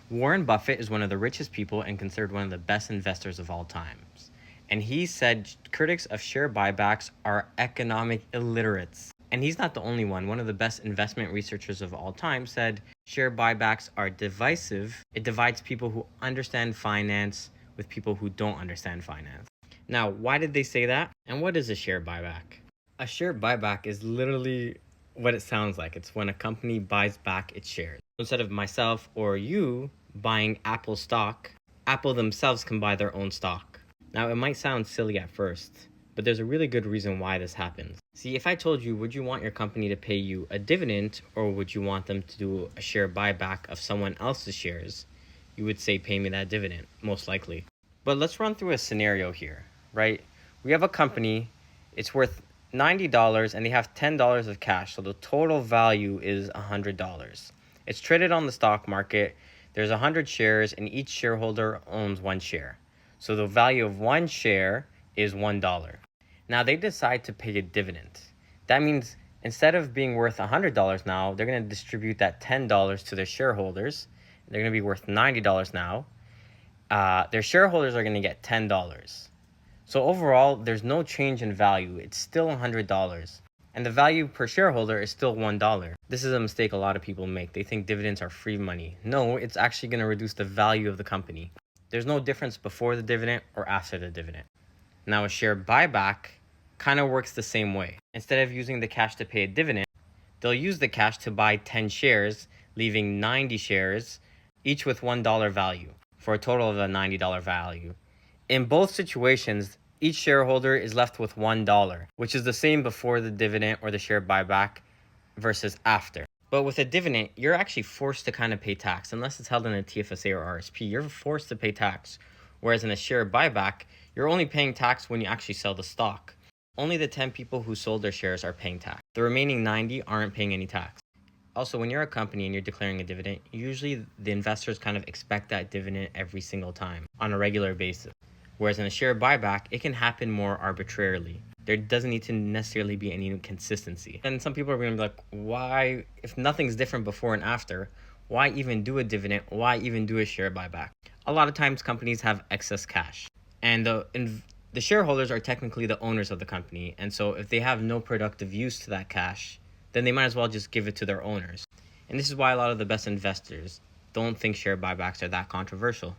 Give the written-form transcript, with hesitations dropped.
Warren Buffett is one of the richest people and considered one of the best investors of all times. And he said critics of share buybacks are economic illiterates. And he's not the only one. One of the best investment researchers of all time said share buybacks are divisive. It divides people who understand finance with people who don't understand finance. Now, why did they say that? And what is a share buyback? A share buyback is literally what it sounds like. It's when a company buys back its shares. Instead of myself or you buying Apple stock, Apple themselves can buy their own stock. Now, it might sound silly at first, but there's a really good reason why this happens. See, if I told you, would you want your company to pay you a dividend or would you want them to do a share buyback of someone else's shares? You would say, pay me that dividend, most likely. But let's run through a scenario here, right? We have a company, it's worth $90 and they have $10 of cash. So the total value is $100. It's traded on the stock market. There's 100 shares and each shareholder owns one share. So the value of one share is $1. Now they decide to pay a dividend. That means instead of being worth $100 now, they're going to distribute that $10 to their shareholders. They're going to be worth $90 now. Their shareholders are going to get $10. So overall, there's no change in value. It's still $100. And the value per shareholder is still $1. This is a mistake a lot of people make. They think dividends are free money. No, it's actually going to reduce the value of the company. There's no difference before the dividend or after the dividend. Now, a share buyback kind of works the same way. Instead of using the cash to pay a dividend, they'll use the cash to buy 10 shares, leaving 90 shares, each with $1 value, for a total of a $90 value. In both situations, each shareholder is left with $1, which is the same before the dividend or the share buyback versus after. But with a dividend, you're actually forced to kind of pay tax. Unless it's held in a TFSA or RSP, you're forced to pay tax. Whereas in a share buyback, you're only paying tax when you actually sell the stock. Only the 10 people who sold their shares are paying tax. The remaining 90 aren't paying any tax. Also, when you're a company and you're declaring a dividend, usually the investors kind of expect that dividend every single time on a regular basis. Whereas in a share buyback, it can happen more arbitrarily. There doesn't need to necessarily be any consistency. And some people are going to be like, why, if nothing's different before and after, why even do a dividend? Why even do a share buyback? A lot of times companies have excess cash. And the shareholders are technically the owners of the company. And so if they have no productive use to that cash, then they might as well just give it to their owners. And this is why a lot of the best investors don't think share buybacks are that controversial.